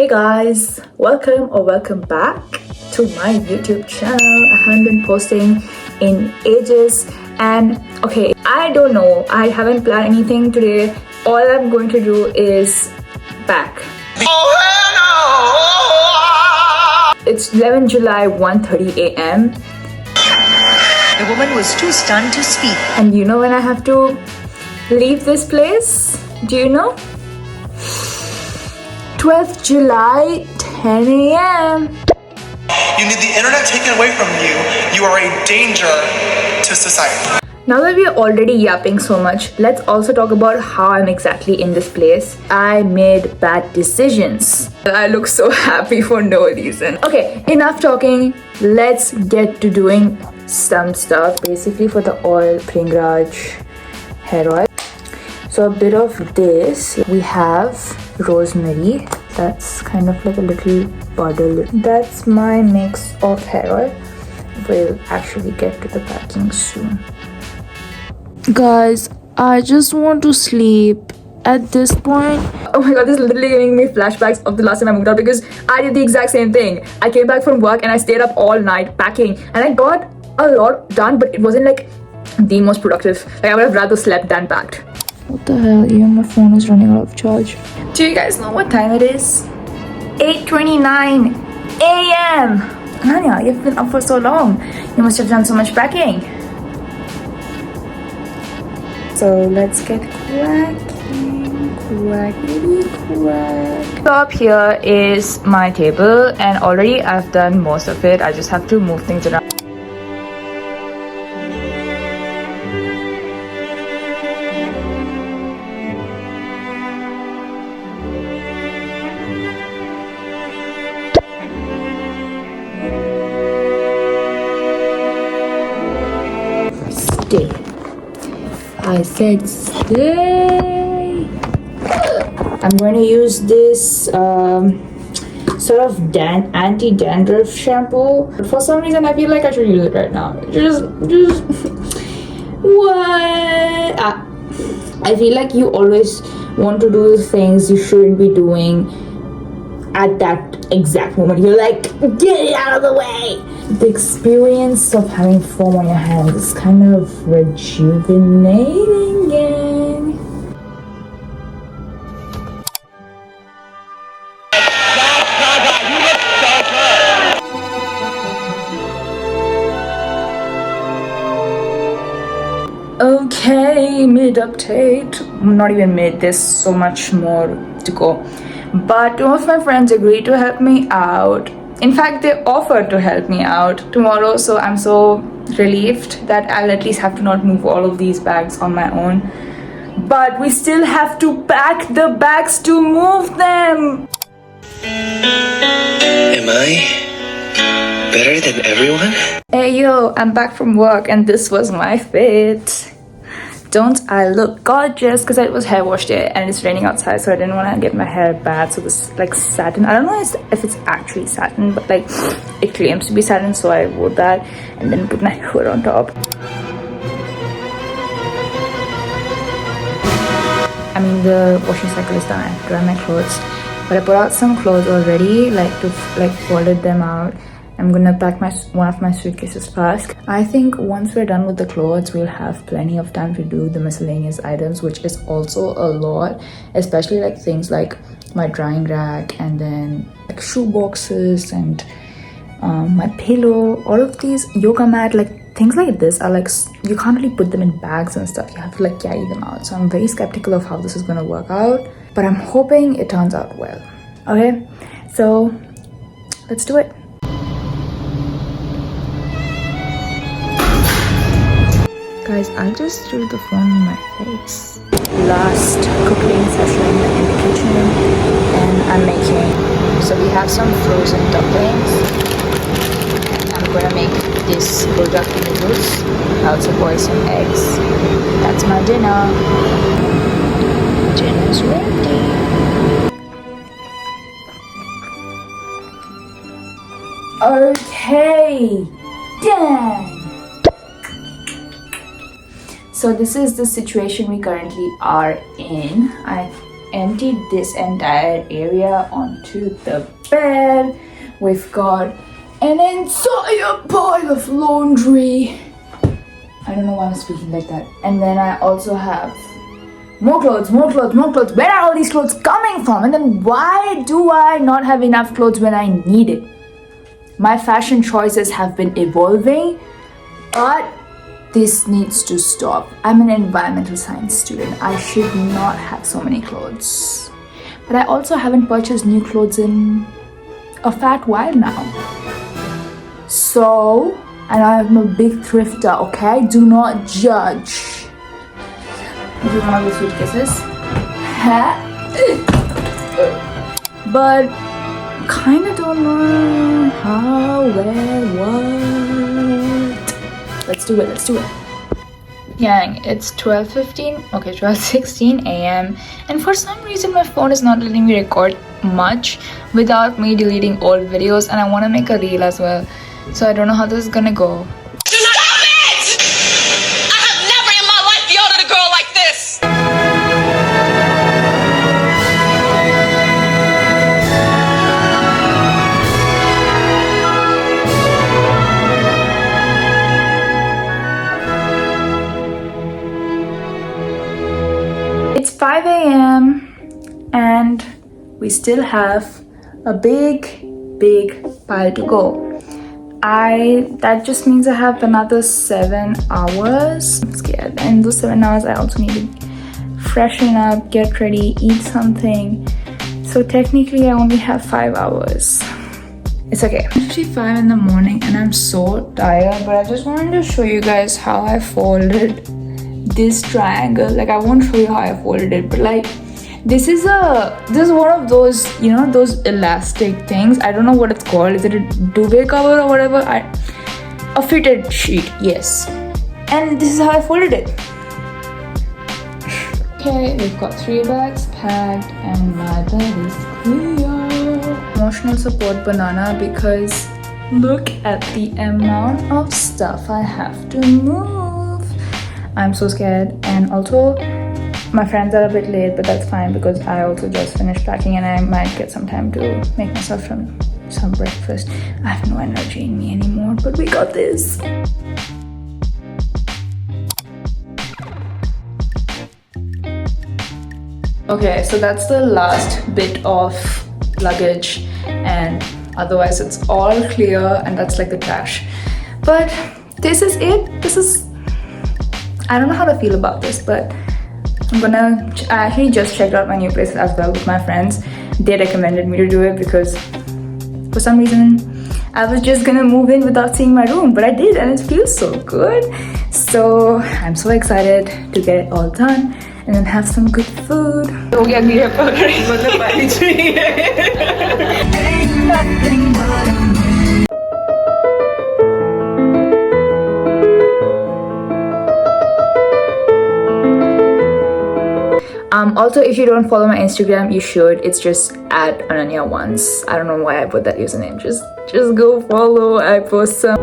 Hey guys, welcome back to my YouTube channel. I haven't been posting in ages and okay, I don't know, I haven't planned anything today. All I'm going to do is back. It's 11 July 1:30 a.m. The woman was too stunned to speak. And you know when I have to leave this place? Do you know? 12th July, 10 a.m. You need the internet taken away from you. You are a danger to society. Now that we're already yapping so much, let's also talk about how I'm exactly in this place. I made bad decisions. I look so happy for no reason. Okay, enough talking. Let's get to doing some stuff. Basically for the oil, Pringraj hair oil. So a bit of this. We have rosemary. That's kind of like a little bottle. That's my mix of hair oil. We'll actually get to the packing soon. Guys, I just want to sleep at this point. Oh my god, this is literally giving me flashbacks of the last time I moved out because I did the exact same thing. I came back from work and I stayed up all night packing and I got a lot done, but it wasn't like the most productive. Like I would have rather slept than packed. What the hell, even my phone is running out of charge. Do you guys know what time it is? 8:29 a.m. Ananya, you've been up for so long. You must have done so much packing. So let's get quacky. Up here is my table and already I've done most of it. I just have to move things around. Stay. I said stay. I'm going to use this sort of anti-dandruff shampoo. But for some reason, I feel like I should use it right now. Just what? I feel like you always want to do things you shouldn't be doing at that exact moment. You're like, get it out of the way. The experience of having foam on your hands is kind of rejuvenating, gang. Okay, mid-update. Not even mid, there's so much more to go. But two of my friends agreed to help me out. In fact, they offered to help me out tomorrow, so I'm so relieved that I'll at least have to not move all of these bags on my own. But we still have to pack the bags to move them. Am I better than everyone? Hey yo, I'm back from work and this was my fit. Don't I look gorgeous? Because it was hair wash day and it's raining outside, so I didn't want to get my hair bad. So this like satin, I don't know if it's actually satin, but like it claims to be satin, so I wore that and then put my hood on top. I mean, the washing cycle is done. I have to dry my clothes, but I put out some clothes already, like folded them out. I'm gonna pack one of my suitcases first. I think once we're done with the clothes, we'll have plenty of time to do the miscellaneous items, which is also a lot, especially like things like my drying rack and then like shoe boxes and my pillow. All of these yoga mat, like things like this are like, you can't really put them in bags and stuff. You have to like carry them out. So I'm very skeptical of how this is gonna work out, but I'm hoping it turns out well. Okay, so let's do it. Guys, I just threw the phone in my face. Last cooking session in the kitchen and I'm making, so we have some frozen dumplings and I'm gonna make this buldak noodles. I also boil some eggs. That's my dinner. Dinner's ready. Okay, done. So this is the situation we currently are in. I emptied this entire area onto the bed. We've got an entire pile of laundry. I don't know why I'm speaking like that. And then I also have more clothes. Where are all these clothes coming from? And then why do I not have enough clothes when I need it? My fashion choices have been evolving, but this needs to stop. I'm an environmental science student. I should not have so many clothes. But I also haven't purchased new clothes in a fat while now. So, and I'm a big thrifter, okay? Do not judge. This is one of the suitcases. But kinda don't know how, where, what. Let's do it. Yang, it's 12:16 a.m. and for some reason my phone is not letting me record much without me deleting old videos, and I want to make a reel as well. So I don't know how this is gonna go. Stop it! I have never in my life yelled at a girl like this! It's 5 a.m. and we still have a big pile to go. That just means I have another 7 hours. I'm scared. And in those 7 hours I also need to freshen up, get ready, eat something. So technically I only have 5 hours. It's okay. 55 in the morning and I'm so tired, but I just wanted to show you guys how I folded this triangle. Like, I won't show you how I folded it, but like this is one of those, you know, those elastic things. I don't know what it's called. Is it a duvet cover or whatever? A fitted sheet, yes. And this is how I folded it. Okay, we've got 3 bags packed and my bag is clear. Emotional support banana, because look at the amount of stuff I have to move. I'm so scared, and also my friends are a bit late, but that's fine because I also just finished packing and I might get some time to make myself some breakfast. I have no energy in me anymore, but we got this. Okay, so that's the last bit of luggage, and otherwise it's all clear, and that's like the trash. But this is it. I don't know how to feel about this, but I actually just checked out my new place as well with my friends. They recommended me to do it because for some reason I was just gonna move in without seeing my room, but I did, and it feels so good. So I'm so excited to get it all done and then have some good food. Also, if you don't follow my Instagram, you should. It's just @Ananya once. I don't know why I put that username. Just go follow. I post some